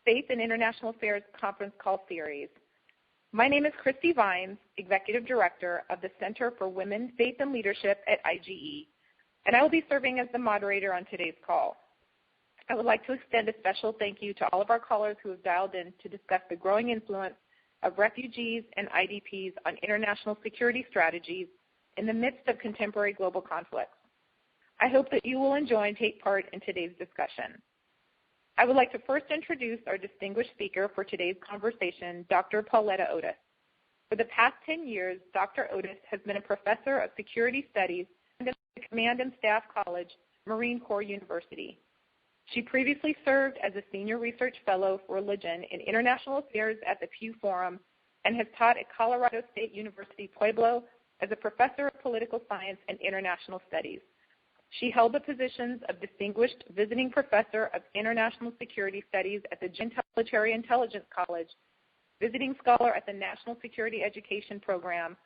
Faith and International Affairs Conference Call Series. My name is Christy Vines, Executive Director of the Center for Women, Faith, and Leadership at IGE, and I will be serving as the moderator on today's call. I would like to extend a special thank you to all of our callers who have dialed in to discuss the growing influence of refugees and IDPs on international security strategies in the midst of contemporary global conflicts. I hope that you will enjoy and take part in today's discussion. I would like to first introduce our distinguished speaker for today's conversation, Dr. Pauletta Otis. For the past 10 years, Dr. Otis has been a professor of security studies at the Command and Staff College, Marine Corps University. She previously served as a senior research fellow for religion and international affairs at the Pew Forum and has taught at Colorado State University, Pueblo as a professor of political science and international studies. She held the positions of Distinguished Visiting Professor of International Security Studies at the Military Intelligence College, Visiting Scholar at the National Security Education Program,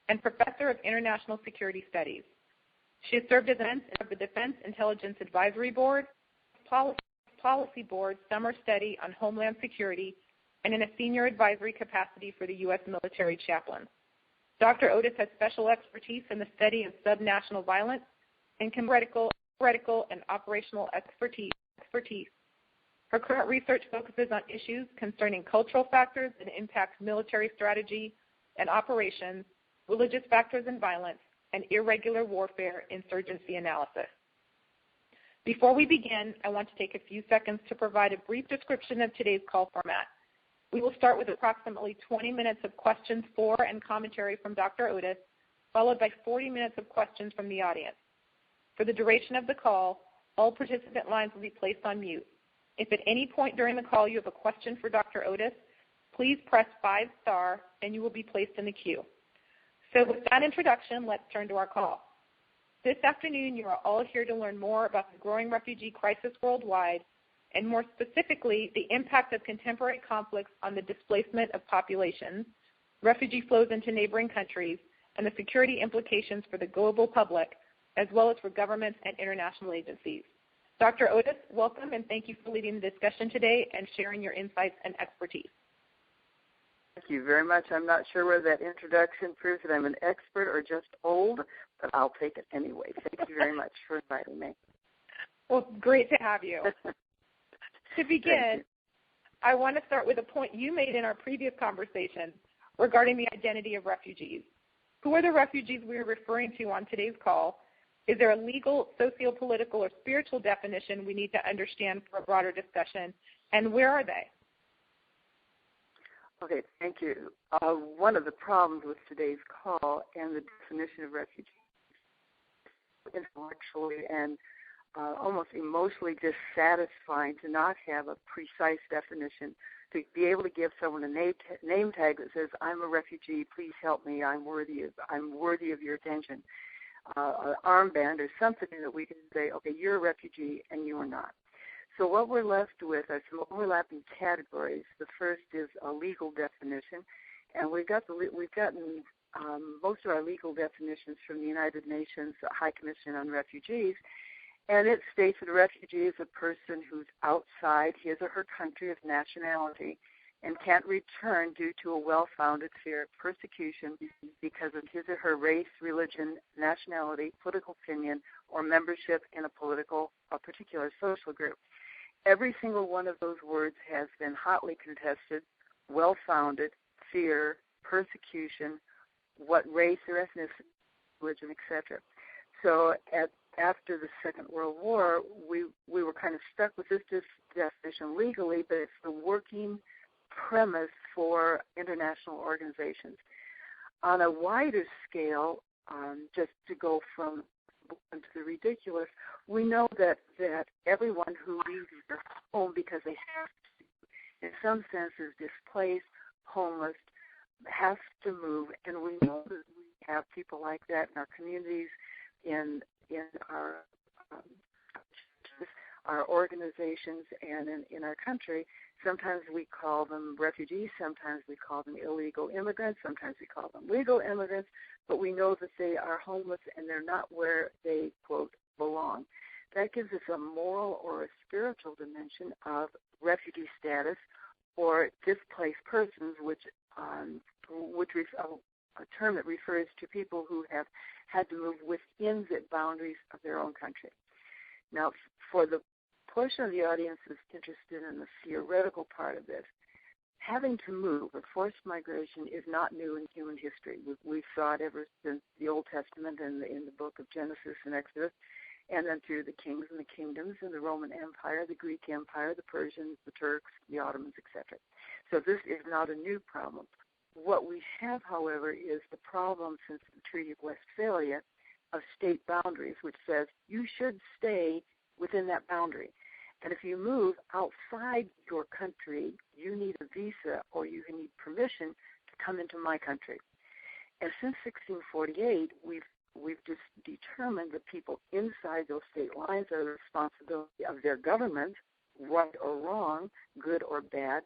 and Professor of International Security Studies. She has served as a member of the Defense Intelligence Advisory Board, Policy Board Summer Study on Homeland Security, and in a senior advisory capacity for the U.S. military chaplain. Dr. Otis has special expertise in the study of subnational violence and theoretical and operational expertise. Her current research focuses on issues concerning cultural factors that impact military strategy and operations, religious factors and violence, and irregular warfare insurgency analysis. Before we begin, I want to take a few seconds to provide a brief description of today's call format. We will start with approximately 20 minutes of questions for and commentary from Dr. Otis, followed by 40 minutes of questions from the audience. For the duration of the call, all participant lines will be placed on mute. If at any point during the call you have a question for Dr. Otis, please press 5* and you will be placed in the queue. So with that introduction, let's turn to our call. This afternoon, you are all here to learn more about the growing refugee crisis worldwide, and more specifically, the impact of contemporary conflicts on the displacement of populations, refugee flows into neighboring countries, and the security implications for the global public, as well as for governments and international agencies. Dr. Otis, welcome, and thank you for leading the discussion today and sharing your insights and expertise. Thank you very much. I'm not sure whether that introduction proves that I'm an expert or just old, but I'll take it anyway. Thank you very much for inviting me. Well, great to have you. To begin, I want to start with a point you made in our previous conversation regarding the identity of refugees. Who are the refugees we are referring to on today's call? Is there a legal, socio-political, or spiritual definition we need to understand for a broader discussion? And where are they? Okay, thank you. One of the problems with today's call and the definition of refugee intellectually and almost emotionally dissatisfying to not have a precise definition, to be able to give someone a name tag that says, I'm a refugee, please help me, I'm worthy of your attention. An armband or something that we can say, okay, you're a refugee and you are not. So what we're left with are some overlapping categories. The first is a legal definition, and we've gotten most of our legal definitions from the United Nations High Commission on Refugees, and it states that a refugee is a person who's outside his or her country of nationality and can't return due to a well-founded fear of persecution because of his or her race, religion, nationality, political opinion, or membership in a particular social group. Every single one of those words has been hotly contested: well-founded, fear, persecution, what race or ethnicity, religion, etc. So after the Second World War, we were kind of stuck with this definition legally, but it's the working premise for international organizations. On a wider scale, just to go from to the ridiculous, we know that everyone who leaves their home because they have to, in some sense, is displaced, homeless, has to move, and we know that we have people like that in our communities, in our organizations, and in our country. Sometimes we call them refugees, sometimes we call them illegal immigrants, sometimes we call them legal immigrants, but we know that they are homeless and they're not where they, quote, belong. that gives us a moral or a spiritual dimension of refugee status or displaced persons, which a term that refers to people who have had to move within the boundaries of their own country. Now, for the portion of the audience that's interested in the theoretical part of this, having to move or forced migration is not new in human history. We saw it ever since the Old Testament and in the book of Genesis and Exodus, and then through the kings and the kingdoms and the Roman Empire, the Greek Empire, the Persians, the Turks, the Ottomans, etc. So this is not a new problem. What we have, however, is the problem since the Treaty of Westphalia of state boundaries, which says you should stay within that boundary. And if you move outside your country, you need a visa or you need permission to come into my country. And since 1648, we've just determined that people inside those state lines are the responsibility of their government, right or wrong, good or bad,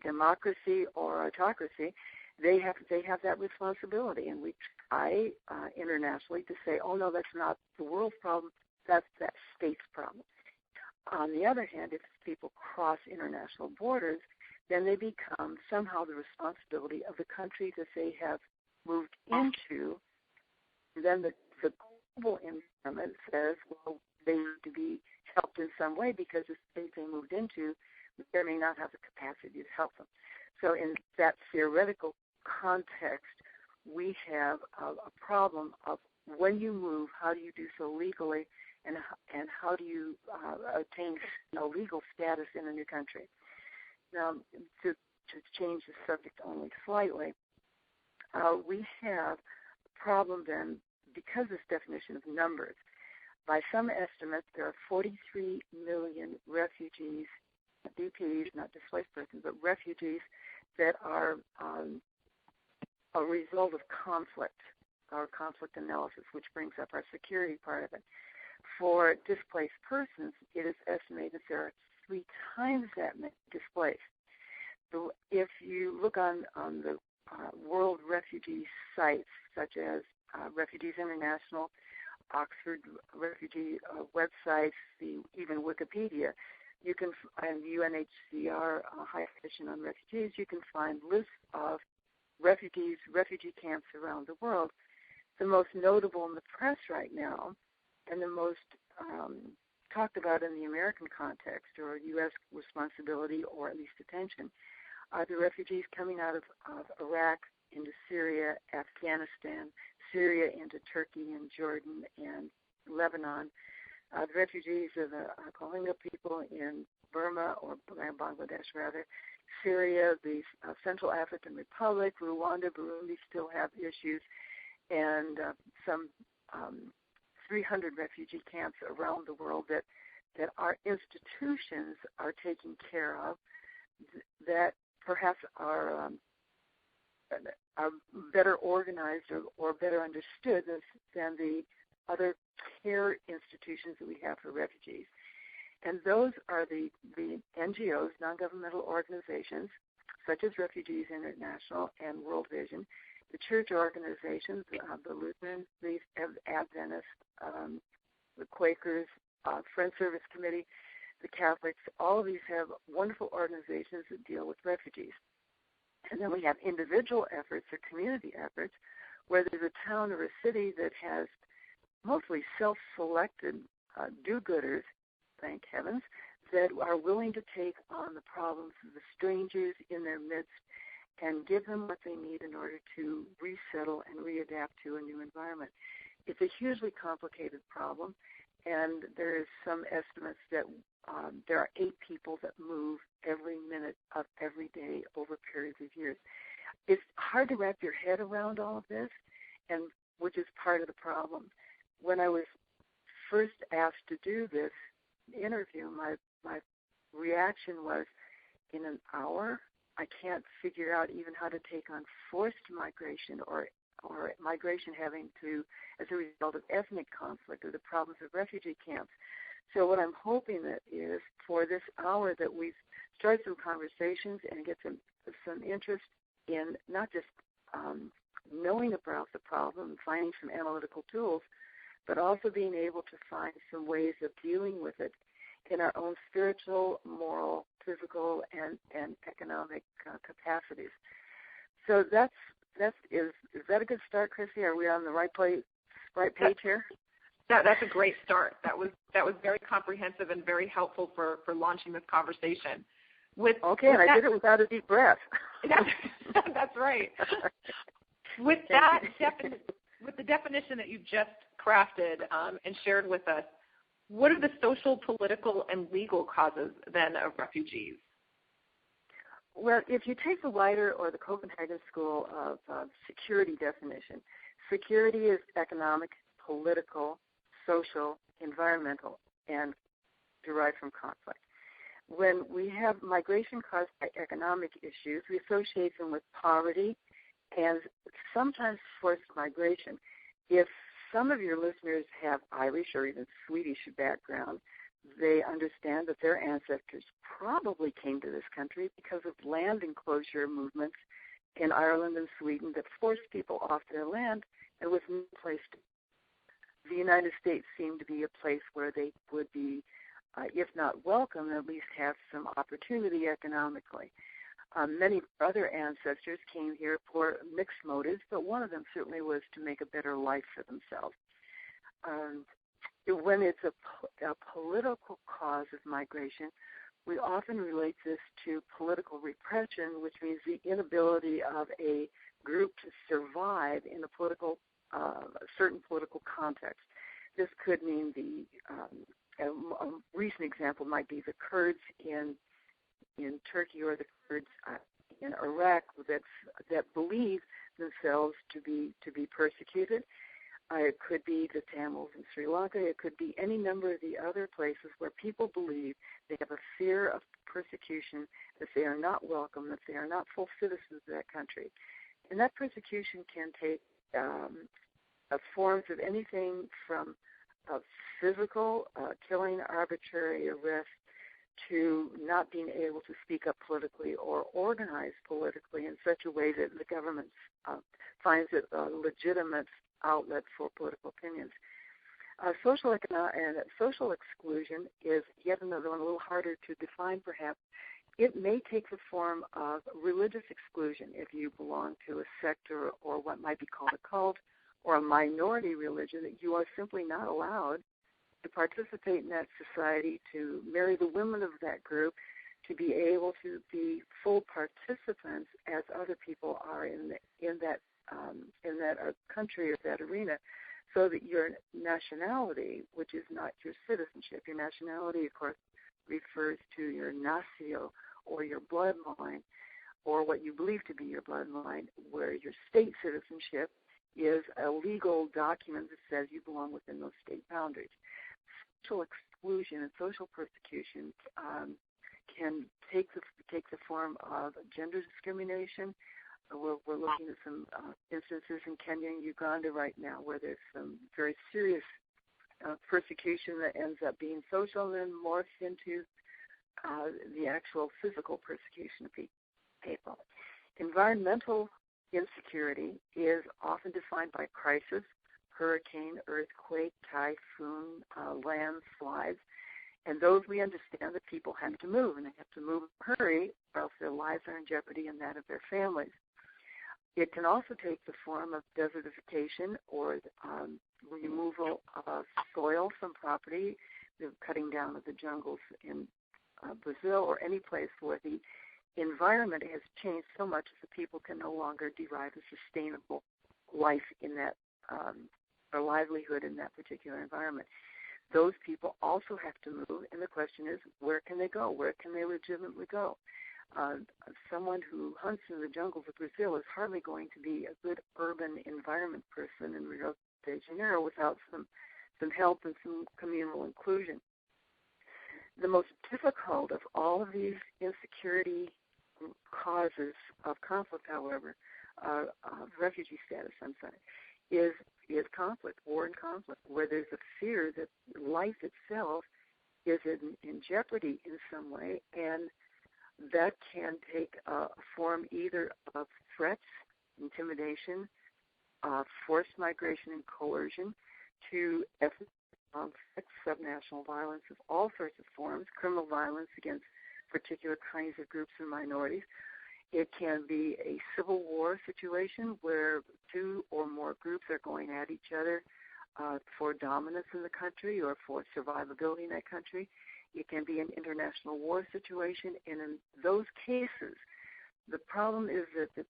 democracy or autocracy. They have that responsibility, and we try internationally to say, oh no, that's not the world's problem. That's that state's problem. On the other hand, if people cross international borders, then they become somehow the responsibility of the country that they have moved into. Then the global environment says, well, they need to be helped in some way because the state they moved into may or may not have the capacity to help them. So in that theoretical context, we have a problem of when you move, how do you do so legally, and how do you attain legal status in a new country? Now, to change the subject only slightly, we have a problem then because this definition of numbers. By some estimates, there are 43 million refugees, IDPs, not displaced persons, but refugees that are a result of conflict, our conflict analysis, which brings up our security part of it. For displaced persons, it is estimated there are 3 times that many displaced. So if you look on the world refugee sites, such as Refugees International, Oxford refugee websites, even Wikipedia, you can find UNHCR High Commission on Refugees. You can find lists of refugee camps around the world. The most notable in the press right now, and the most talked about in the American context or U.S. responsibility or at least attention, are the refugees coming out of Iraq into Syria, Afghanistan, Syria into Turkey and Jordan and Lebanon. The refugees are the Rohingya people in Burma, or Bangladesh rather, Syria, the Central African Republic, Rwanda, Burundi still have issues, and some 300 refugee camps around the world that our institutions are taking care of, that perhaps are better organized or better understood than the other care institutions that we have for refugees. And those are the NGOs, non-governmental organizations, such as Refugees International and World Vision, the church organizations, the Lutherans, the Adventists, the Quakers, Friends Service Committee, the Catholics. All of these have wonderful organizations that deal with refugees. And then we have individual efforts or community efforts where there's a town or a city that has mostly self-selected do-gooders, thank heavens, that are willing to take on the problems of the strangers in their midst and give them what they need in order to resettle and readapt to a new environment. It's a hugely complicated problem, and there is some estimates that there are 8 people that move every minute of every day over periods of years. It's hard to wrap your head around all of this, and which is part of the problem. When I was first asked to do this interview, my reaction was, in an hour, I can't figure out even how to take on forced migration or migration having to, as a result of ethnic conflict or the problems of refugee camps. So what I'm hoping that is for this hour that we've started some conversations and get some interest in not just knowing about the problem and finding some analytical tools, but also being able to find some ways of dealing with it in our own spiritual, moral, physical, and economic capacities. So is that a good start, Chrissy? Are we on the right page here? That's a great start. That was very comprehensive and very helpful for launching this conversation. I did it without a deep breath. That's right. With the definition that you just crafted and shared with us, what are the social, political, and legal causes then of refugees? Well, if you take the Leiter or the Copenhagen School of security definition, security is economic, political, social, environmental, and derived from conflict. When we have migration caused by economic issues, we associate them with poverty and sometimes forced migration. If some of your listeners have Irish or even Swedish background, they understand that their ancestors probably came to this country because of land enclosure movements in Ireland and Sweden that forced people off their land and with no place to. The United States seemed to be a place where they would be, if not welcome, at least have some opportunity economically. Many other ancestors came here for mixed motives, but one of them certainly was to make a better life for themselves. When it's a political cause of migration, we often relate this to political repression, which means the inability of a group to survive in a certain political context. This could mean a recent example might be the Kurds in Turkey or the Kurds in Iraq that believe themselves to be persecuted. It could be the Tamils in Sri Lanka. It could be any number of the other places where people believe they have a fear of persecution, that they are not welcome, that they are not full citizens of that country. And that persecution can take forms of anything from physical, killing, arbitrary arrest, to not being able to speak up politically or organize politically in such a way that the government finds it a legitimate outlet for political opinions. Social exclusion is yet another one, a little harder to define perhaps. It may take the form of religious exclusion if you belong to a sect or what might be called a cult or a minority religion, that you are simply not allowed to participate in that society, to marry the women of that group, to be able to be full participants as other people are in that country or that arena, so that your nationality, which is not your citizenship, your nationality, of course, refers to your nacio or your bloodline, or what you believe to be your bloodline, where your state citizenship is a legal document that says you belong within those state boundaries. Social exclusion and social persecution can take the form of gender discrimination. We're looking at some instances in Kenya and Uganda right now where there's some very serious persecution that ends up being social and then morphs into the actual physical persecution of people. Environmental insecurity is often defined by crisis, hurricane, earthquake, typhoon, landslides, and those we understand that people have to move, and they have to move in a hurry or else their lives are in jeopardy and that of their families. It can also take the form of desertification or removal of soil from property, the cutting down of the jungles in Brazil or any place where the environment has changed so much that the people can no longer derive a sustainable life in that or livelihood in that particular environment. Those people also have to move, and the question is, where can they go? Where can they legitimately go? Someone who hunts in the jungles of Brazil is hardly going to be a good urban environment person in Rio de Janeiro without some help and some communal inclusion. The most difficult of all of these insecurity causes of conflict, however, of refugee status, is conflict, war and conflict, where there's a fear that life itself is in jeopardy in some way, and that can take a form either of threats, intimidation, forced migration and coercion, to ethnic conflict, subnational violence of all sorts of forms, criminal violence against particular kinds of groups and minorities. It can be a civil war situation where two or more groups are going at each other for dominance in the country or for survivability in that country. It can be an international war situation, and in those cases, the problem is that the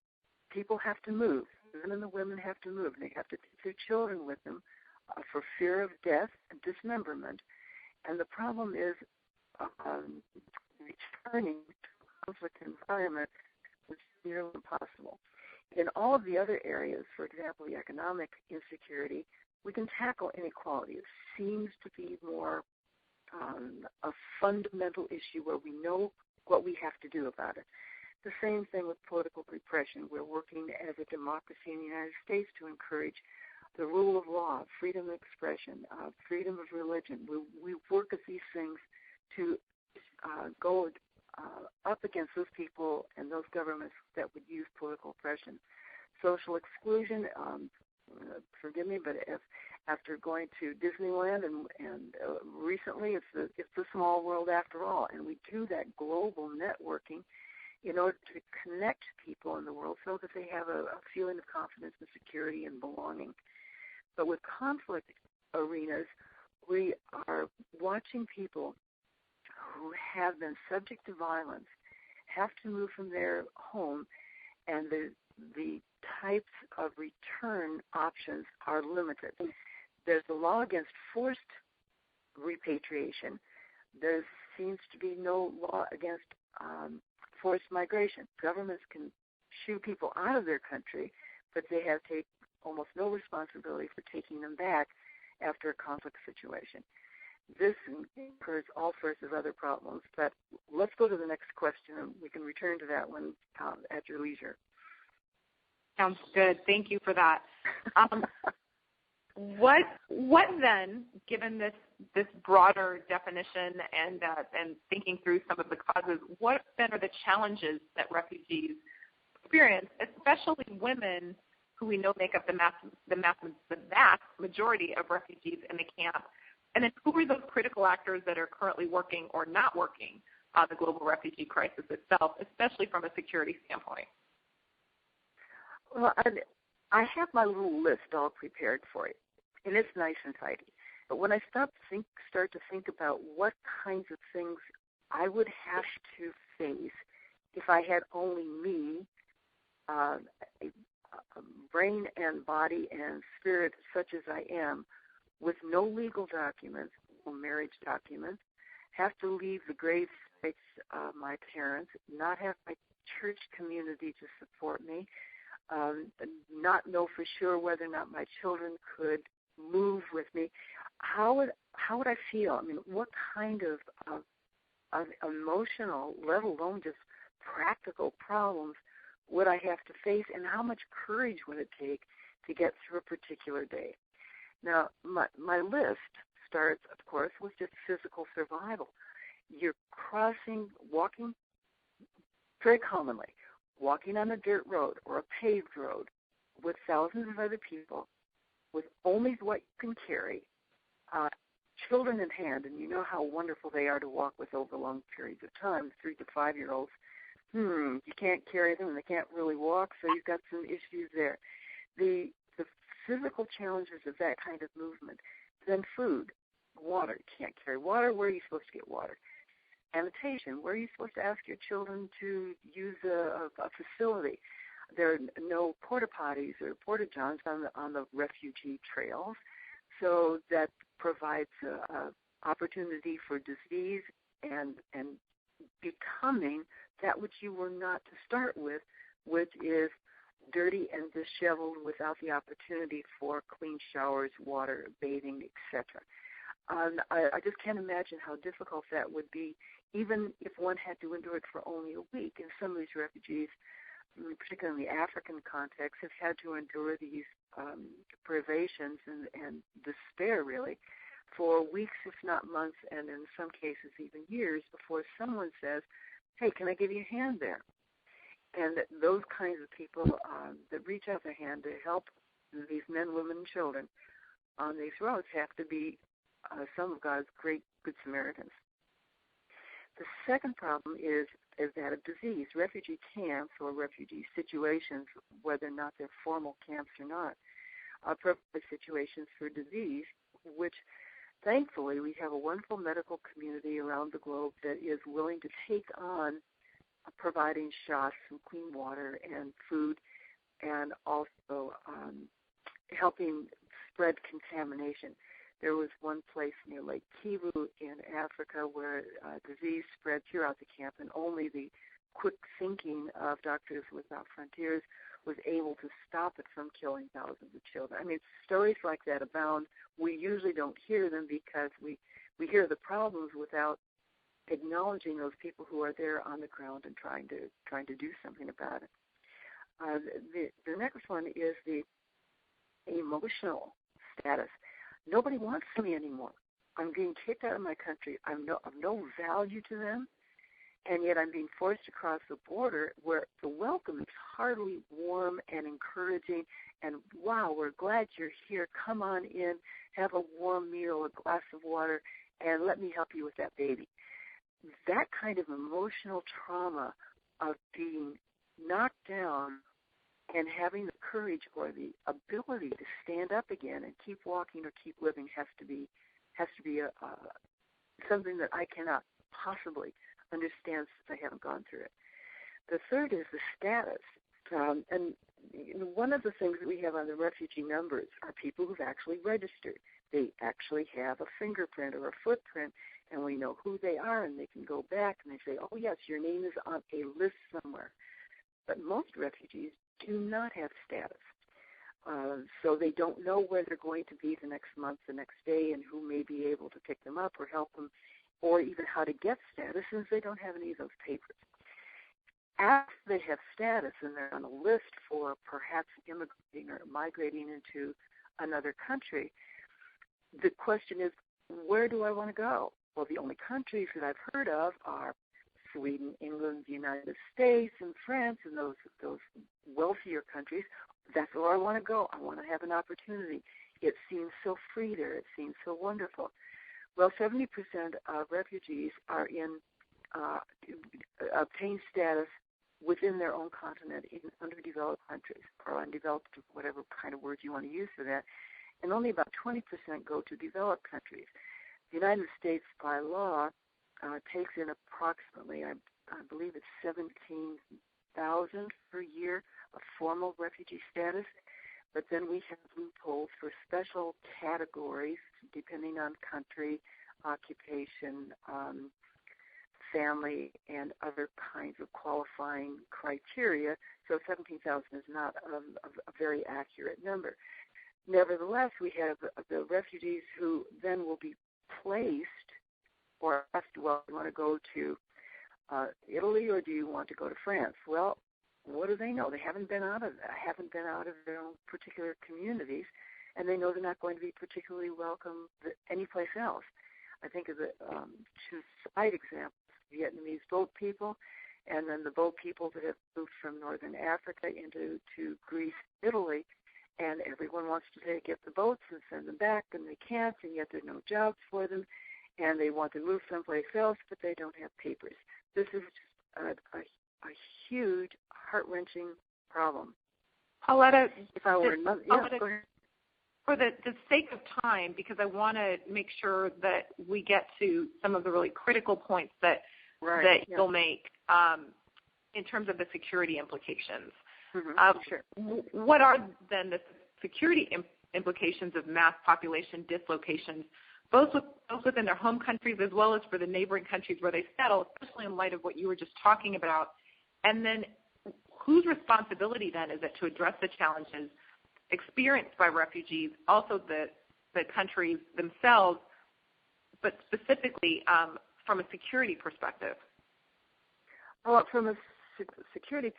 people have to move. The men and the women have to move. They have to take their children with them for fear of death and dismemberment. And the problem is returning to a conflict environment is nearly impossible. In all of the other areas, for example, the economic insecurity, we can tackle inequality. It seems to be more a fundamental issue where we know what we have to do about it. The same thing with political repression. We're working as a democracy in the United States to encourage the rule of law, freedom of expression, freedom of religion. We work at these things to go up against those people and those governments that would use political oppression. Social exclusion, forgive me, but after going to Disneyland and recently, it's a small world after all, and we do that global networking in order to connect people in the world so that they have a feeling of confidence and security and belonging. But with conflict arenas, we are watching people who have been subject to violence have to move from their home, and the types of return options are limited. There's a law against forced repatriation. There seems to be no law against forced migration. Governments can shoo people out of their country, but they have almost no responsibility for taking them back after a conflict situation. This incurs all sorts of other problems, but let's go to the next question, and we can return to that one at your leisure. Sounds good. Thank you for that. What then, given this broader definition and thinking through some of the causes, what then are the challenges that refugees experience, especially women who we know make up the vast majority of refugees in the camp? And then who are those critical actors that are currently working or not working on the global refugee crisis itself, especially from a security standpoint? Well, I have my little list all prepared for you, and it's nice and tidy. But when I start to think about what kinds of things I would have to face if I had only me, a brain and body and spirit such as I am, with no legal documents, no marriage documents, have to leave the grave sites of my parents, not have my church community to support me, not know for sure whether or not my children could move with me, how would I feel? I mean, what kind of emotional, let alone just practical problems would I have to face, and how much courage would it take to get through a particular day? Now, my list starts, of course, with just physical survival. You're walking very commonly, walking on a dirt road or a paved road with thousands of other people, with only what you can carry, children in hand, and you know how wonderful they are to walk with over long periods of time, 3 to 5-year-olds. You can't carry them and they can't really walk, so you've got some issues there. The physical challenges of that kind of movement. Then food, water. You can't carry water. Where are you supposed to get water? Sanitation. Where are you supposed to ask your children to use a facility? There are no porta potties or porta johns on the refugee trails, so that provides opportunity for disease and becoming that which you were not to start with, which is dirty and disheveled without the opportunity for clean showers, water, bathing, etc. I just can't imagine how difficult that would be, even if one had to endure it for only a week. And some of these refugees, particularly in the African context, have had to endure these privations and despair, really, for weeks, if not months, and in some cases even years, before someone says, hey, can I give you a hand there? And those kinds of people that reach out their hand to help these men, women, and children on these roads have to be some of God's great Good Samaritans. The second problem is that of disease. Refugee camps or refugee situations, whether or not they're formal camps or not, are perfect situations for disease, which thankfully we have a wonderful medical community around the globe that is willing to take on providing shots and clean water and food, and also helping spread contamination. There was one place near Lake Kivu in Africa where disease spread throughout the camp, and only the quick thinking of Doctors Without Frontiers was able to stop it from killing thousands of children. I mean, stories like that abound. We usually don't hear them because we hear the problems without acknowledging those people who are there on the ground and trying to do something about it. The next one is the emotional status. Nobody wants me anymore. I'm being kicked out of my country. I'm of no value to them, and yet I'm being forced across the border where the welcome is hardly warm and encouraging, and wow, we're glad you're here. Come on in, have a warm meal, a glass of water, and let me help you with that baby. That kind of emotional trauma of being knocked down and having the courage or the ability to stand up again and keep walking or keep living has to be something that I cannot possibly understand since I haven't gone through it. The third is the status. And one of the things that we have on the refugee numbers are people who've actually registered. They actually have a fingerprint or a footprint, and we know who they are, and they can go back and they say, oh, yes, your name is on a list somewhere. But most refugees do not have status. So they don't know where they're going to be the next month, the next day, and who may be able to pick them up or help them, or even how to get status, since they don't have any of those papers. After they have status and they're on a list for perhaps immigrating or migrating into another country, the question is, where do I want to go? Well, the only countries that I've heard of are Sweden, England, the United States, and France, and those wealthier countries. That's where I want to go. I want to have an opportunity. It seems so free there. It seems so wonderful. Well, 70% of refugees are obtain status within their own continent in underdeveloped countries, or undeveloped, whatever kind of word you want to use for that, and only about 20% go to developed countries. The United States, by law, takes in approximately, I believe it's 17,000 per year of formal refugee status, but then we have loopholes for special categories depending on country, occupation, family, and other kinds of qualifying criteria, so 17,000 is not a very accurate number. Nevertheless, we have the refugees who then will be placed or asked, well, do you want to go to Italy or do you want to go to France? Well, what do they know? They haven't been out of their own particular communities, and they know they're not going to be particularly welcome anyplace else. I think of the two side examples, Vietnamese boat people, and then the boat people that have moved from northern Africa into Greece, Italy, and everyone wants to get the boats and send them back, and they can't, and yet there are no jobs for them, and they want to move someplace else, but they don't have papers. This is just a huge, heart-wrenching problem. Pauletta, if I were go ahead. For the sake of time, because I want to make sure that we get to some of the really critical points that you'll make in terms of the security implications. Mm-hmm. Sure. What are then the security implications of mass population dislocations, both within their home countries as well as for the neighboring countries where they settle, especially in light of what you were just talking about? And then whose responsibility then is it to address the challenges experienced by refugees, also the countries themselves, but specifically from a security perspective? Well, from a security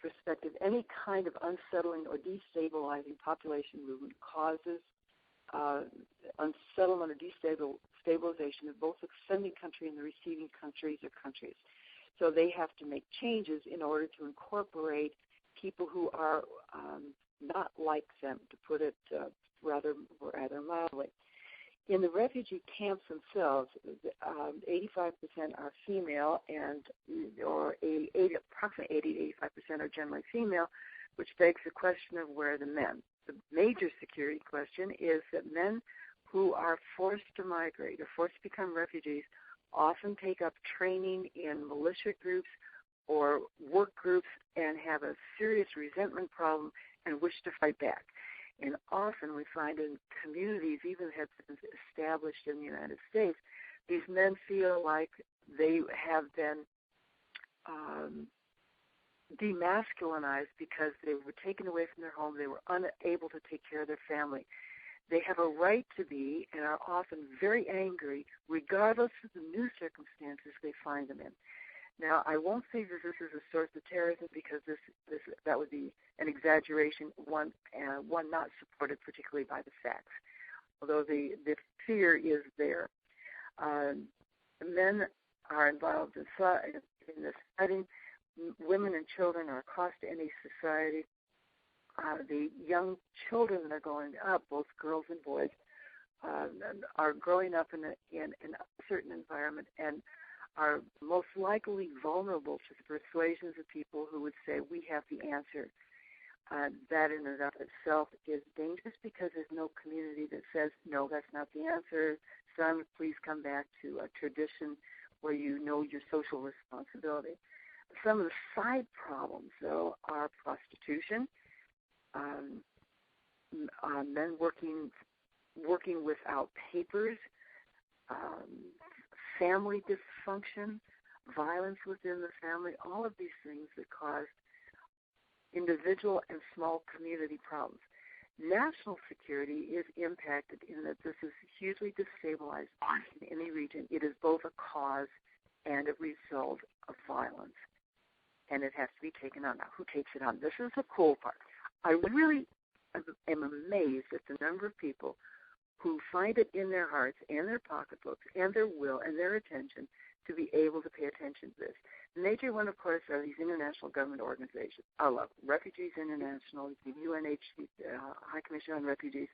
perspective, any kind of unsettling or destabilizing population movement causes unsettlement or destabilization of both the sending country and the receiving countries or countries. So they have to make changes in order to incorporate people who are not like them, to put it rather mildly. In the refugee camps themselves, 85% are female, approximately 80 to 85% are generally female, which begs the question of where are the men. The major security question is that men who are forced to migrate or forced to become refugees often take up training in militia groups or work groups and have a serious resentment problem and wish to fight back. And often we find in communities, even have been established in the United States, these men feel like they have been demasculinized because they were taken away from their home. They were unable to take care of their family. They have a right to be and are often very angry regardless of the new circumstances they find them in. Now, I won't say that this is a source of terrorism because that would be an exaggeration, one not supported particularly by the facts, although the fear is there. Men are involved in this fighting. Women and children are a cost to any society. The young children that are growing up, both girls and boys, are growing up in an uncertain environment and are most likely vulnerable to the persuasions of people who would say, we have the answer. That in and of itself is dangerous because there's no community that says, no, that's not the answer. Son, please come back to a tradition where you know your social responsibility. Some of the side problems, though, are prostitution, men working without papers, family dysfunction, violence within the family, all of these things that cause individual and small community problems. National security is impacted in that this is hugely destabilized in any region. It is both a cause and a result of violence, and it has to be taken on. Now, who takes it on? This is the cool part. I really am amazed at the number of people who find it in their hearts and their pocketbooks and their will and their attention to be able to pay attention to this. The major one, of course, are these international government organizations. I love Refugees International, the High Commission on Refugees.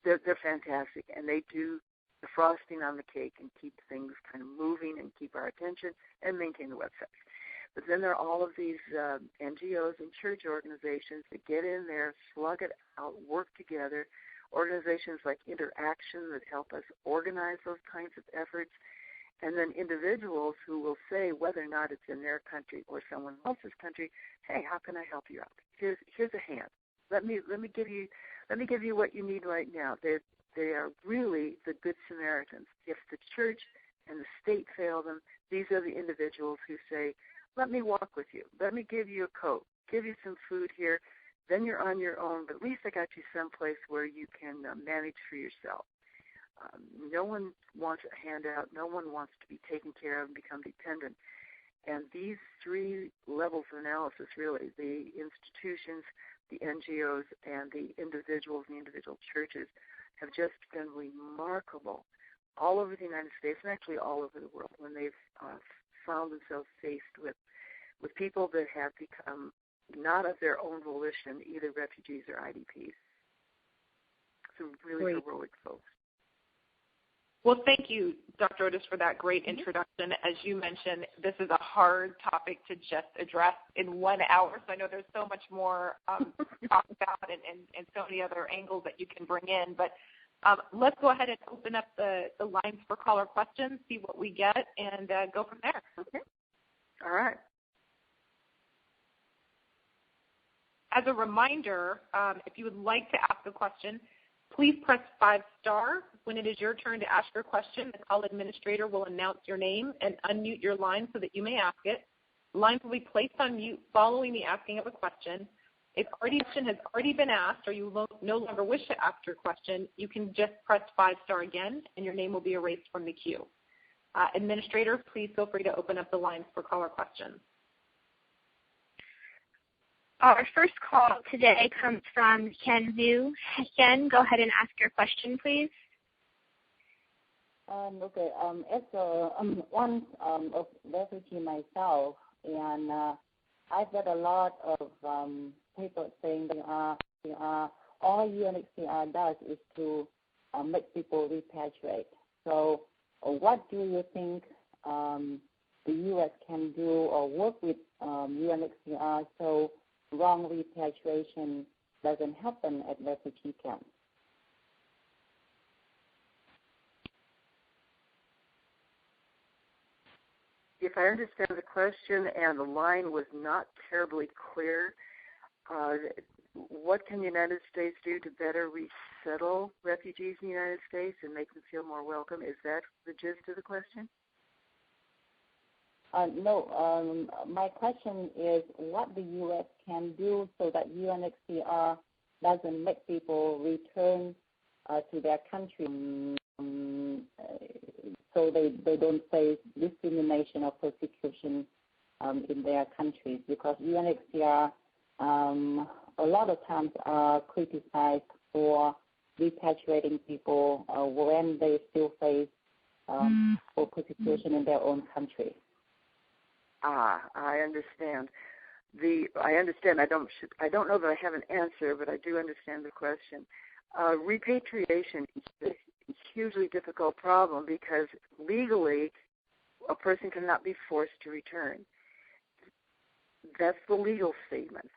They're fantastic, and they do the frosting on the cake and keep things kind of moving and keep our attention and maintain the websites. But then there are all of these NGOs and church organizations that get in there, slug it out, work together, organizations like Interaction that help us organize those kinds of efforts, and then individuals who will say whether or not it's in their country or someone else's country, hey, how can I help you out? Here's a hand. Let me give you what you need right now. They are really the good Samaritans. If the church and the state fail them, these are the individuals who say, let me walk with you. Let me give you a coat, give you some food here. Then you're on your own, but at least I got you someplace where you can manage for yourself. No one wants a handout. No one wants to be taken care of and become dependent. And these three levels of analysis, really, the institutions, the NGOs, and the individuals and the individual churches have just been remarkable all over the United States and actually all over the world when they've found themselves faced with people that have become not of their own volition, either refugees or IDPs. Some really heroic folks. Well, thank you, Dr. Otis, for that great introduction. As you mentioned, this is a hard topic to just address in 1 hour, so I know there's so much more to talk about and so many other angles that you can bring in. But let's go ahead and open up the lines for caller questions, see what we get, and go from there. Okay. All right. As a reminder, if you would like to ask a question, please press 5* when it is your turn to ask your question. The call administrator will announce your name and unmute your line so that you may ask it. Lines will be placed on mute following the asking of a question. If a question has already been asked or you no longer wish to ask your question, you can just press 5* again, and your name will be erased from the queue. Administrator, please feel free to open up the lines for caller questions. Our first call today comes from Ken Vu. Ken, go ahead and ask your question, please. Okay. As one of refugee myself, and I've got a lot of people saying they are all UNHCR does is to make people repatriate. So what do you think the U.S. can do or work with UNHCR so wrong repatriation doesn't happen at refugee camps? If I understand the question and the line was not terribly clear, what can the United States do to better resettle refugees in the United States and make them feel more welcome? Is that the gist of the question? No. My question is what the U.S. can do so that UNHCR doesn't make people return to their country so they don't face discrimination or persecution in their countries, because UNHCR a lot of times are criticized for repatriating people when they still face for persecution in their own country. I understand. I understand. I don't know that I have an answer, but I do understand the question. Repatriation is a hugely difficult problem because legally a person cannot be forced to return. That's the legal statement.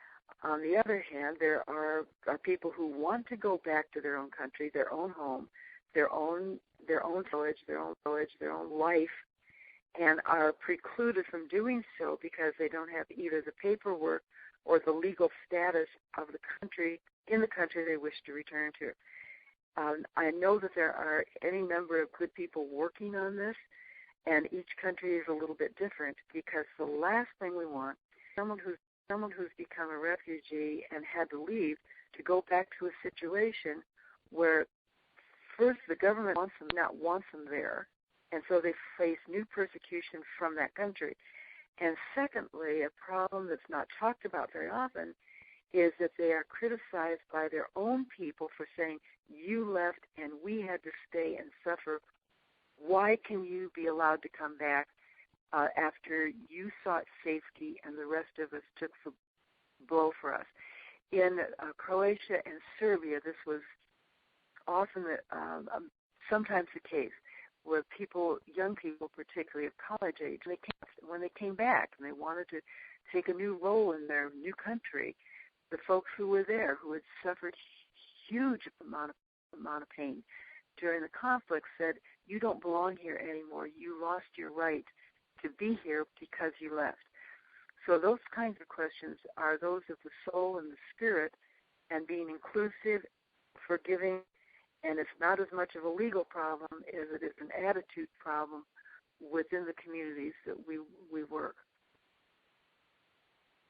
On the other hand, there are people who want to go back to their own country, their own home, their own village, their own life, and are precluded from doing so because they don't have either the paperwork or the legal status of the country in the country they wish to return to. I know that there are any number of good people working on this, and each country is a little bit different, because the last thing we want is someone who's become a refugee and had to leave to go back to a situation where first the government wants them there, and so they face new persecution from that country. And secondly, a problem that's not talked about very often is that they are criticized by their own people for saying, you left and we had to stay and suffer. Why can you be allowed to come back after you sought safety and the rest of us took the blow for us? In Croatia and Serbia, this was often sometimes the case, where young people, particularly of college age, when they came back and they wanted to take a new role in their new country, the folks who were there, who had suffered huge amount of pain during the conflict, said, you don't belong here anymore. You lost your right to be here because you left. So those kinds of questions are those of the soul and the spirit, and being inclusive, forgiving, and it's not as much of a legal problem as it is an attitude problem within the communities that we work.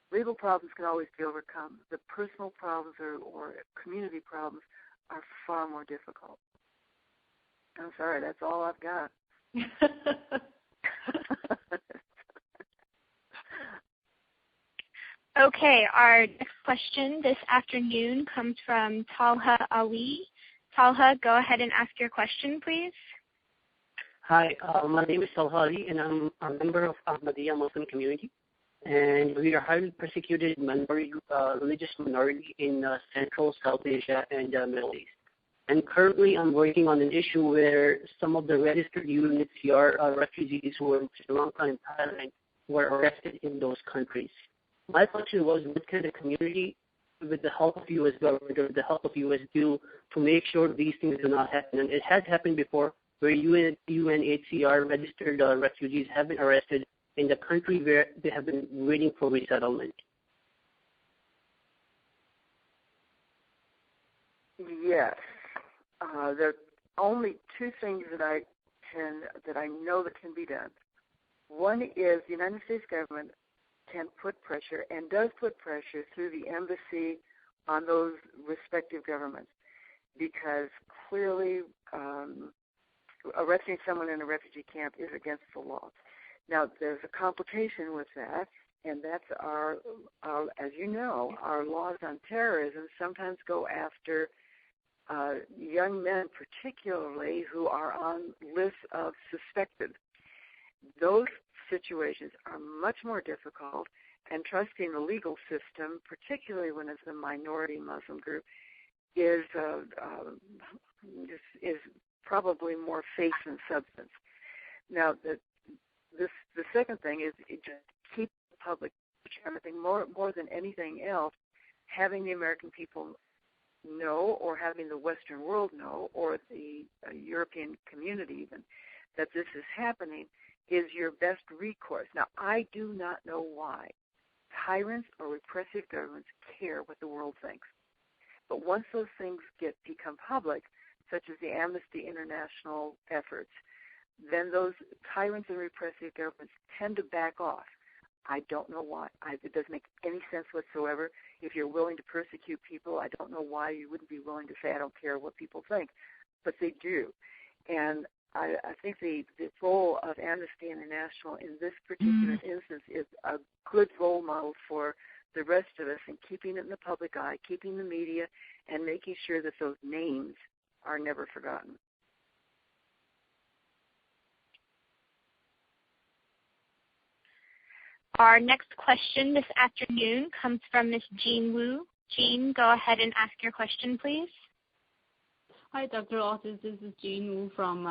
Legal problems can always be overcome. The personal problems or community problems are far more difficult. I'm sorry, that's all I've got. Okay, our next question this afternoon comes from Talha Ali. Talha, go ahead and ask your question, please. Hi, my name is Talha Ali, and I'm a member of Ahmadiyya Muslim community. And we are highly persecuted religious minority in Central, South Asia, and Middle East. And currently I'm working on an issue where some of the registered UNHCR refugees who were in Sri Lanka and Thailand were arrested in those countries. My question was, what can the community, with the help of U.S. government or the help of U.S. do to make sure these things do not happen? And it has happened before, where UNHCR registered refugees have been arrested in the country where they have been waiting for resettlement. Yes. There are only two things that I know that can be done. One is the United States government can put pressure and does put pressure through the embassy on those respective governments, because clearly arresting someone in a refugee camp is against the law. Now, there's a complication with that, and that's as you know, our laws on terrorism sometimes go after young men, particularly, who are on lists of suspected. Those situations are much more difficult, and trusting the legal system, particularly when it's a minority Muslim group, is probably more face than substance. Now, the second thing is just keep the public everything more than anything else, having the American people know, or having the Western world know, or the European community even, that this is happening is your best recourse. Now, I do not know why tyrants or repressive governments care what the world thinks. But once those things become public, such as the Amnesty International efforts, then those tyrants and repressive governments tend to back off. I don't know why. It doesn't make any sense whatsoever. If you're willing to persecute people, I don't know why you wouldn't be willing to say, I don't care what people think. But they do. And I think the role of Amnesty International in this particular instance is a good role model for the rest of us in keeping it in the public eye, keeping the media, and making sure that those names are never forgotten. Our next question this afternoon comes from Ms. Jean Wu. Jean, go ahead and ask your question, please. Hi, Dr. Otis. This is Jean Wu from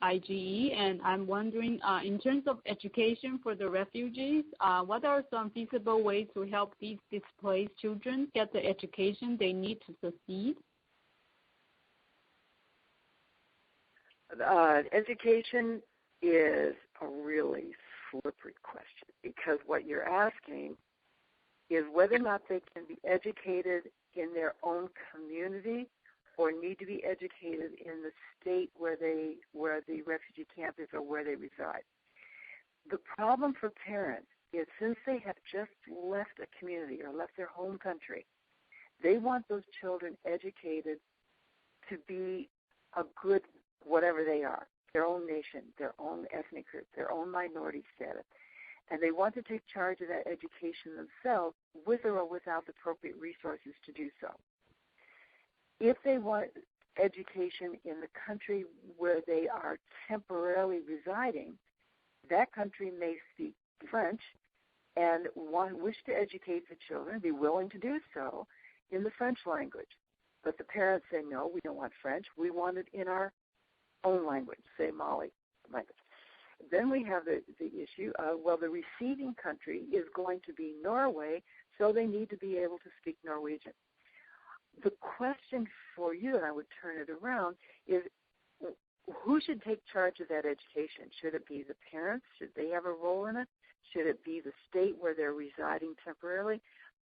IGE, and I'm wondering, in terms of education for the refugees, what are some feasible ways to help these displaced children get the education they need to succeed? Education is a really slippery question, because what you're asking is whether or not they can be educated in their own community or need to be educated in the state where the refugee camp is or where they reside. The problem for parents is, since they have just left a community or left their home country, they want those children educated to be a good whatever they are, their own nation, their own ethnic group, their own minority status. And they want to take charge of that education themselves, with or without the appropriate resources to do so. If they want education in the country where they are temporarily residing, that country may speak French and wish to educate the children, be willing to do so in the French language. But the parents say, no, we don't want French. We want it in our own language, say Mali language. Then we have the issue of, well, the receiving country is going to be Norway, so they need to be able to speak Norwegian. The question for you, and I would turn it around, is who should take charge of that education? Should it be the parents? Should they have a role in it? Should it be the state where they're residing temporarily?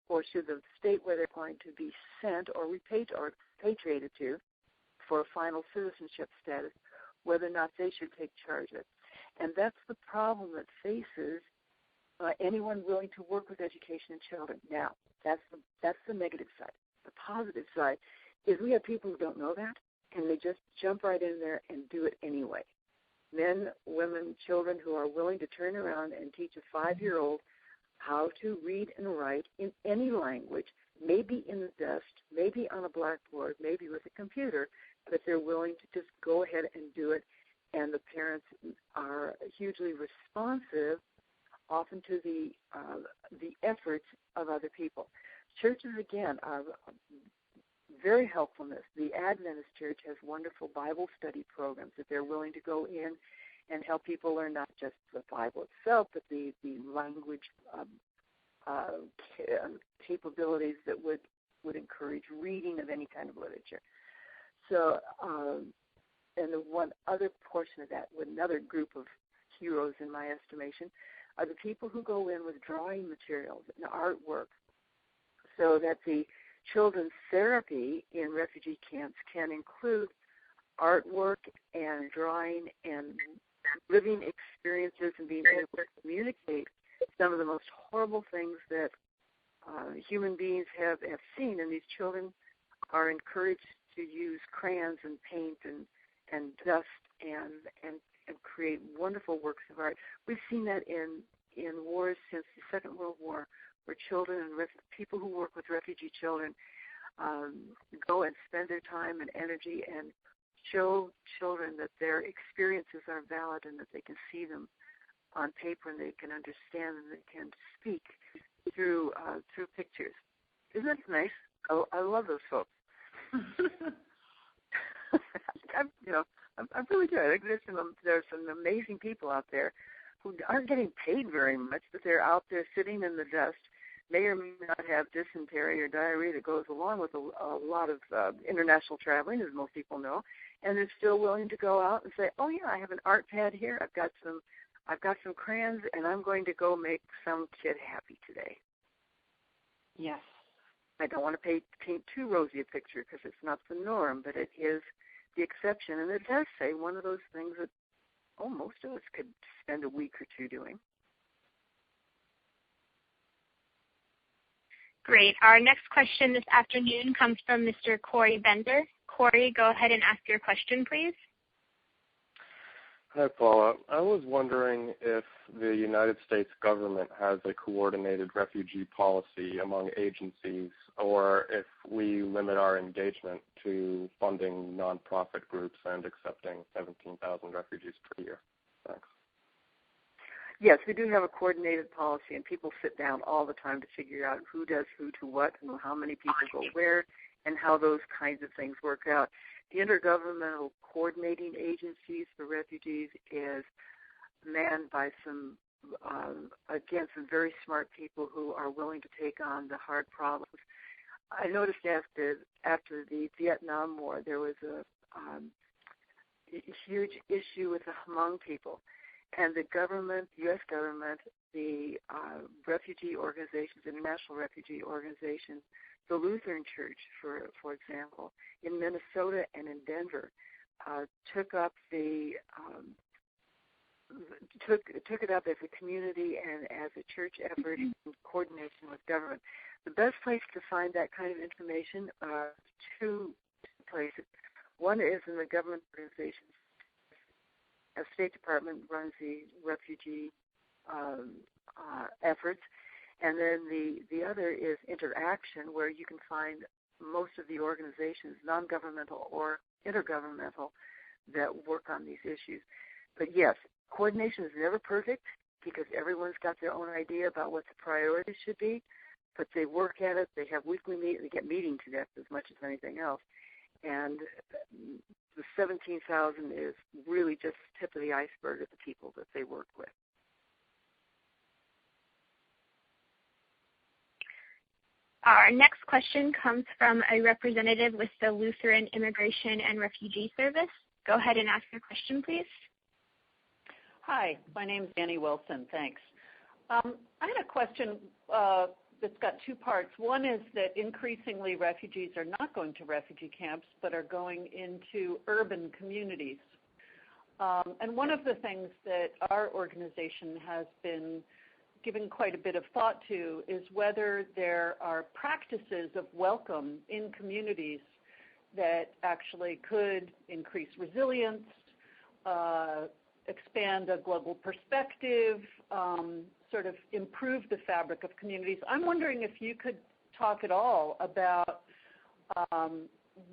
Or should the state where they're going to be sent or repatriated to for a final citizenship status, whether or not they should take charge of it? And that's the problem that faces anyone willing to work with education in children. Now, that's the negative side. The positive side is we have people who don't know that, and they just jump right in there and do it anyway. Men, women, children who are willing to turn around and teach a 5-year-old how to read and write in any language, maybe in the dust, maybe on a blackboard, maybe with a computer, but they're willing to just go ahead and do it, and the parents are hugely responsive often to the efforts of other people. Churches, again, are very helpful in this. The Adventist Church has wonderful Bible study programs that they're willing to go in and help people learn not just the Bible itself, but the language capabilities that would encourage reading of any kind of literature. So, and the one other portion of that, with another group of heroes in my estimation, are the people who go in with drawing materials and artwork, so that the children's therapy in refugee camps can include artwork and drawing and living experiences and being able to communicate some of the most horrible things that human beings have seen. And these children are encouraged to use crayons and paint and dust and create wonderful works of art. We've seen that in wars since the Second World War, where children and people who work with refugee children go and spend their time and energy and show children that their experiences are valid and that they can see them on paper and they can understand and they can speak through pictures. Isn't that nice? I love those folks. I really do. I think there's some amazing people out there who aren't getting paid very much, but they're out there sitting in the dust, may or may not have dysentery or diarrhea that goes along with a lot of international traveling, as most people know, and they're still willing to go out and say, "Oh yeah, I have an art pad here. I've got some crayons, and I'm going to go make some kid happy today." Yes. I don't want to paint too rosy a picture because it's not the norm, but it is the exception, and it does say one of those things that most of us could spend a week or two doing. Great. Our next question this afternoon comes from Mr. Corey Bender. Corey, go ahead and ask your question, please. Hi, Paula. I was wondering if the United States government has a coordinated refugee policy among agencies, or if we limit our engagement to funding nonprofit groups and accepting 17,000 refugees per year. Thanks. Yes, we do have a coordinated policy, and people sit down all the time to figure out who does who to what and how many people go where and how those kinds of things work out. The Intergovernmental Coordinating Agencies for Refugees is manned by some very smart people who are willing to take on the hard problems. I noticed after the Vietnam War, there was a huge issue with the Hmong people. And the government, the U.S. government, the refugee organizations, international refugee organizations, the Lutheran Church, for example, in Minnesota and in Denver, took it up as a community and as a church effort in coordination with government. The best place to find that kind of information are two places. One is in the government organizations. The State Department runs the refugee efforts, and then the other is Interaction, where you can find most of the organizations, non-governmental or intergovernmental, that work on these issues. But yes, coordination is never perfect because everyone's got their own idea about what the priorities should be, but they work at it. They have weekly meetings. They get meeting to death as much as anything else. And the 17,000 is really just the tip of the iceberg of the people that they work with. Our next question comes from a representative with the Lutheran Immigration and Refugee Service. Go ahead and ask your question, please. Hi, my name is Annie Wilson. Thanks. I had a question that's got two parts. One is that increasingly refugees are not going to refugee camps, but are going into urban communities. And one of the things that our organization has been giving quite a bit of thought to is whether there are practices of welcome in communities that actually could increase resilience, expand a global perspective, sort of improve the fabric of communities. I'm wondering if you could talk at all about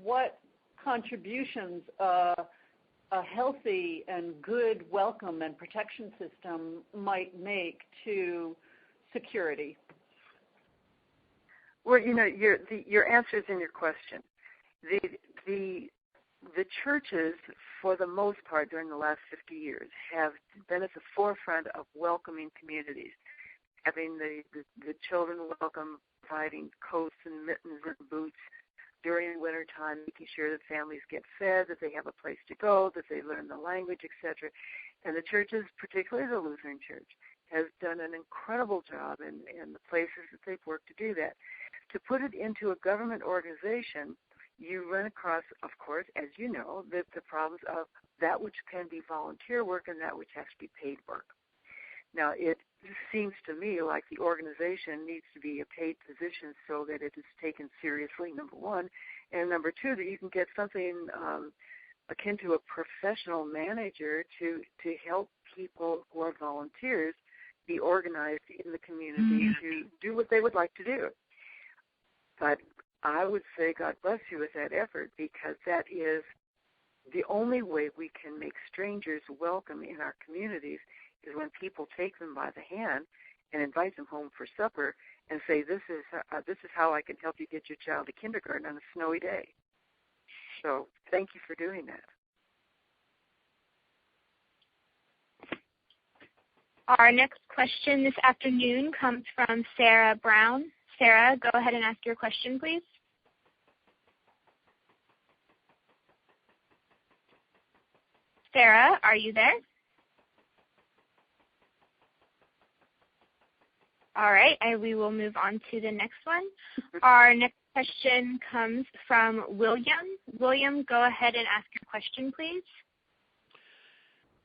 what contributions a healthy and good welcome and protection system might make to security. Well, your answer is in your question. The churches, for the most part, during the last 50 years, have been at the forefront of welcoming communities, having the children welcome, providing coats and mittens and boots during the winter time, making sure that families get fed, that they have a place to go, that they learn the language, etc. And the churches, particularly the Lutheran Church, has done an incredible job in the places that they've worked to do that. To put it into a government organization, you run across, of course, as you know, the problems of that which can be volunteer work and that which has to be paid work. Now, it seems to me like the organization needs to be a paid position so that it is taken seriously, number one, and number two, that you can get something akin to a professional manager to help people who are volunteers be organized in the community to do what they would like to do. But I would say God bless you with that effort, because that is the only way we can make strangers welcome in our communities is when people take them by the hand and invite them home for supper and say, this is how I can help you get your child to kindergarten on a snowy day. So thank you for doing that. Our next question this afternoon comes from Sarah Brown. Sarah, go ahead and ask your question, please. Sarah, are you there? All right, we will move on to the next one. Our next question comes from William. William, go ahead and ask your question, please.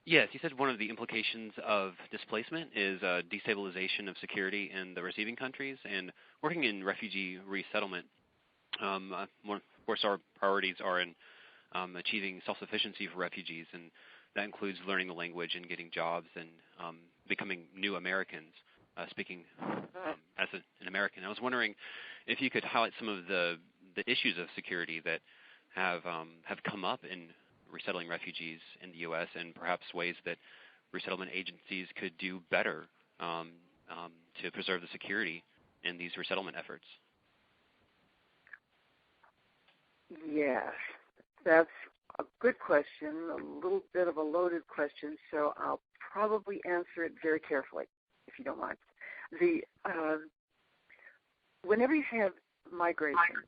Yes, you said one of the implications of displacement is destabilization of security in the receiving countries, and working in refugee resettlement. Of course, our priorities are in achieving self-sufficiency for refugees, and that includes learning the language and getting jobs and becoming new Americans, speaking as an American. I was wondering if you could highlight some of the issues of security that have come up in resettling refugees in the U.S. and perhaps ways that resettlement agencies could do better to preserve the security in these resettlement efforts. Yes, that's a good question, a little bit of a loaded question, so I'll probably answer it very carefully, if you don't mind. Whenever you have migration,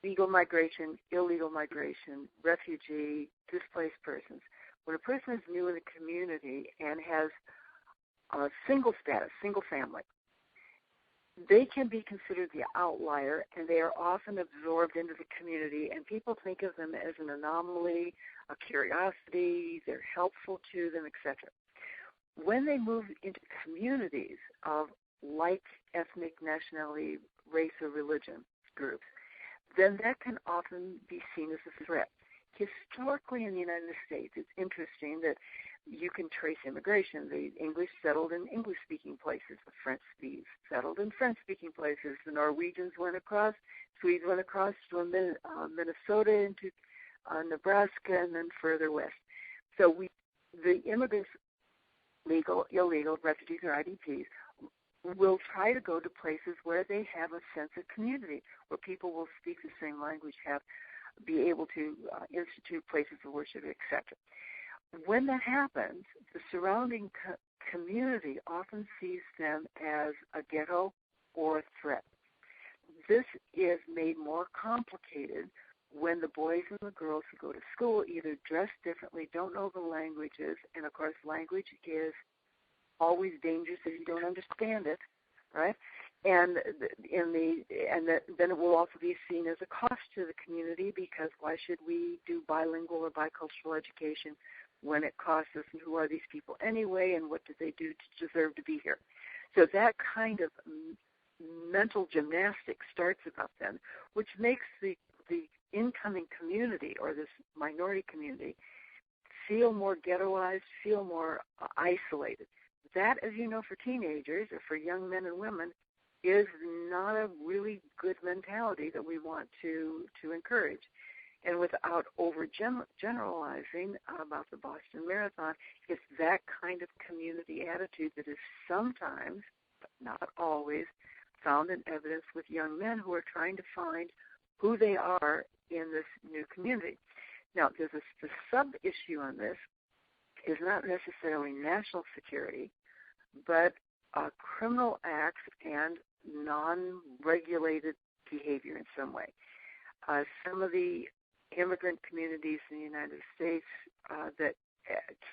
legal migration, illegal migration, refugee, displaced persons, when a person is new in the community and has a single status, single family, they can be considered the outlier, and they are often absorbed into the community, and people think of them as an anomaly, a curiosity, they're helpful to them, etc. When they move into communities of like ethnic, nationality, race, or religion groups, then that can often be seen as a threat. Historically in the United States, it's interesting that you can trace immigration. The English settled in English-speaking places. The French settled in French-speaking places. The Norwegians went across. Swedes went across from Minnesota into Nebraska and then further west. So the immigrants, legal, illegal, refugees, or IDPs, will try to go to places where they have a sense of community, where people will speak the same language, be able to institute places of worship, etc. When that happens, the surrounding community often sees them as a ghetto or a threat. This is made more complicated when the boys and the girls who go to school either dress differently, don't know the languages, and of course language is always dangerous if you don't understand it, right? And then it will also be seen as a cost to the community, because why should we do bilingual or bicultural education when it costs us, and who are these people anyway, and what do they do to deserve to be here? So that kind of mental gymnastics starts about then, which makes the incoming community, or this minority community, feel more ghettoized, feel more isolated. That, as you know, for teenagers or for young men and women, is not a really good mentality that we want to encourage. And without overgeneralizing about the Boston Marathon, it's that kind of community attitude that is sometimes, but not always, found in evidence with young men who are trying to find who they are in this new community. Now, there's the sub-issue on this is not necessarily national security, but criminal acts and non-regulated behavior in some way. Some of the immigrant communities in the United States that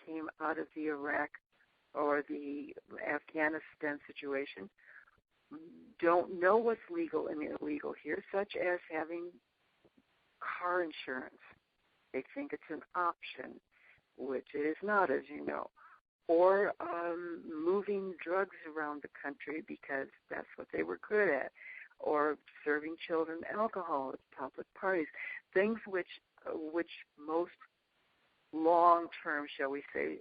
came out of the Iraq or the Afghanistan situation don't know what's legal and illegal here, such as having car insurance. They think it's an option, which it is not, as you know. Or moving drugs around the country because that's what they were good at, or serving children alcohol at public parties, things which most long-term, shall we say,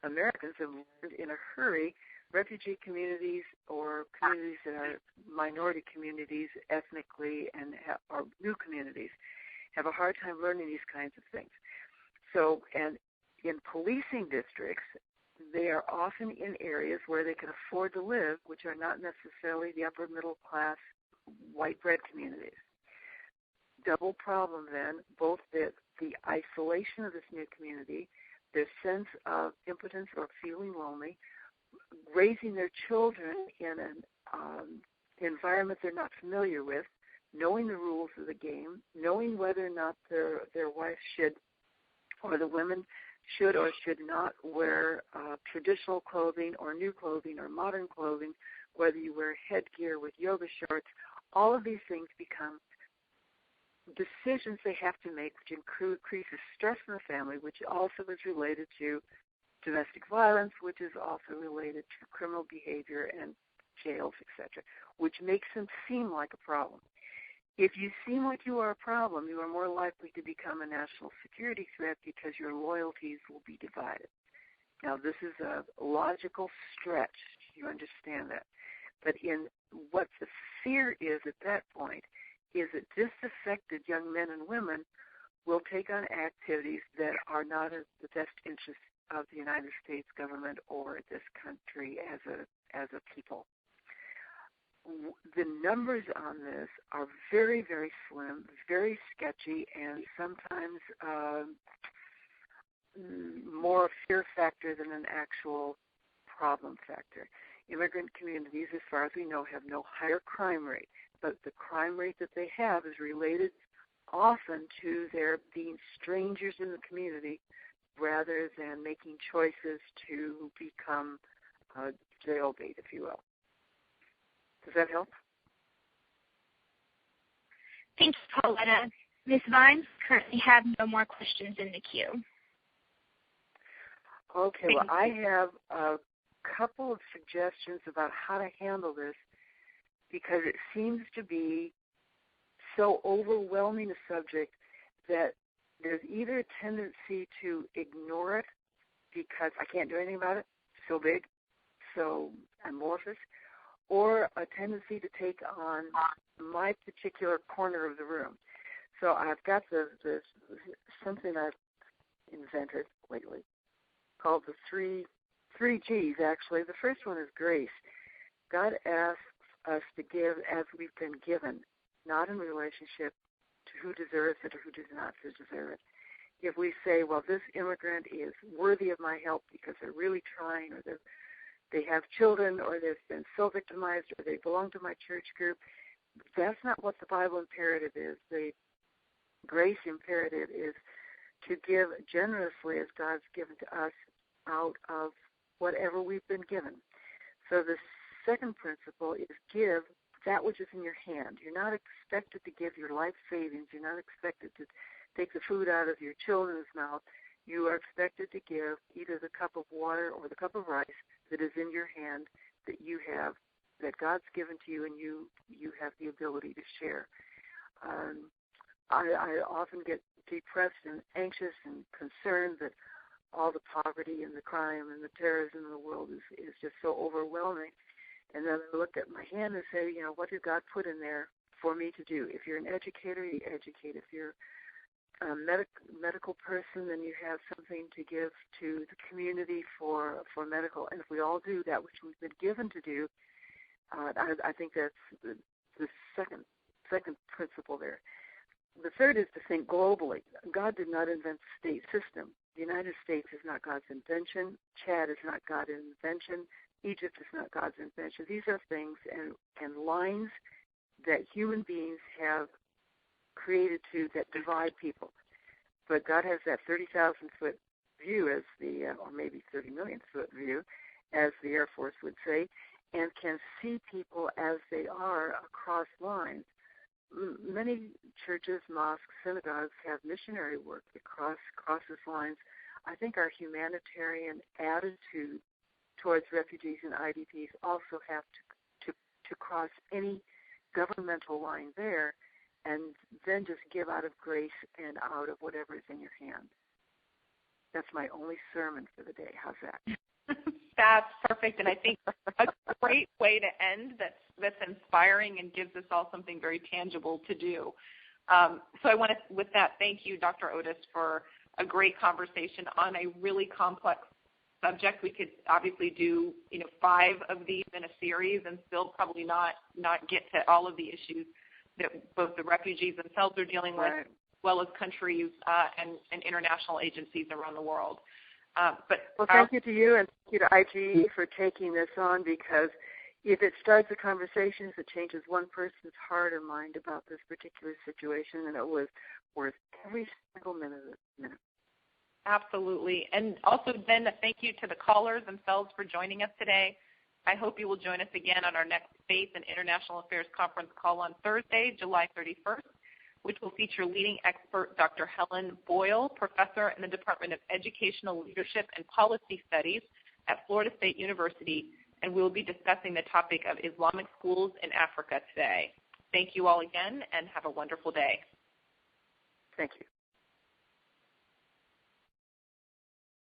Americans have learned in a hurry. Refugee communities or communities that are minority communities ethnically and or new communities have a hard time learning these kinds of things. So, and in policing districts, they are often in areas where they can afford to live, which are not necessarily the upper middle class white bread communities. double problem then, both the isolation of this new community, their sense of impotence or feeling lonely, raising their children in an environment they're not familiar with, knowing the rules of the game, knowing whether or not their wife should, or the women should or should not wear traditional clothing or new clothing or modern clothing, whether you wear headgear with yoga shorts. All of these things become decisions they have to make, which increases stress in the family, which also is related to domestic violence, which is also related to criminal behavior and jails, etc., which makes them seem like a problem. If you seem like you are a problem, you are more likely to become a national security threat because your loyalties will be divided. Now, this is a logical stretch. You understand that. But in what the fear is at that point is that disaffected young men and women will take on activities that are not in the best interest of the United States government or this country as a people. The numbers on this are very, very slim, very sketchy, and sometimes more a fear factor than an actual problem factor. Immigrant communities, as far as we know, have no higher crime rate, but the crime rate that they have is related often to their being strangers in the community rather than making choices to become jail bait, if you will. Does that help? Thank you, Pauletta. Ms. Vines, currently have no more questions in the queue. Okay, well, I have a couple of suggestions about how to handle this because it seems to be so overwhelming a subject that there's either a tendency to ignore it because I can't do anything about it, so big, so amorphous, or a tendency to take on my particular corner of the room. So I've got this something I've invented lately called the three G's, actually. The first one is grace. God asks us to give as we've been given, not in relationship to who deserves it or who does not deserve it. If we say, well, this immigrant is worthy of my help because they're really trying, or they have children, or they've been so victimized, or they belong to my church group, that's not what the Bible imperative is. The grace imperative is to give generously as God's given to us out of whatever we've been given. So the second principle is give that which is in your hand. You're not expected to give your life savings. You're not expected to take the food out of your children's mouth. You are expected to give either the cup of water or the cup of rice that is in your hand that you have, that God's given to you, and you have the ability to share. I often get depressed and anxious and concerned that all the poverty and the crime and the terrorism in the world is just so overwhelming. And then I look at my hand and say, what did God put in there for me to do? If you're an educator, you educate. If you're a medical person, then you have something to give to the community for medical. And if we all do that which we've been given to do, I think that's the second principle there. The third is to think globally. God did not invent the state system. The United States is not God's invention. Chad is not God's invention. Egypt is not God's invention. These are things and lines that human beings have created that divide people. But God has that 30,000-foot view as or maybe 30 million-foot view, as the Air Force would say, and can see people as they are across lines. Many churches, mosques, synagogues have missionary work that crosses lines. I think our humanitarian attitude towards refugees and IDPs also have to cross any governmental line there, and then just give out of grace and out of whatever is in your hand. That's my only sermon for the day. How's that? That's perfect, and I think a great way to end that's inspiring and gives us all something very tangible to do. So I want to, with that, thank you, Dr. Otis, for a great conversation on a really complex subject. We could obviously do 5 of these in a series and still probably not get to all of the issues. that both the refugees themselves are dealing with, Right. as well as countries and international agencies around the world. Well, thank you to you and thank you to IGE for taking this on, because if it starts a conversation, if it changes one person's heart or mind about this particular situation, then it was worth every single minute of it. Absolutely. And also then a thank you to the callers themselves for joining us today. I hope you will join us again on our next Faith and International Affairs Conference call on Thursday, July 31st, which will feature leading expert Dr. Helen Boyle, professor in the Department of Educational Leadership and Policy Studies at Florida State University, and we'll be discussing the topic of Islamic schools in Africa today. Thank you all again, and have a wonderful day. Thank you.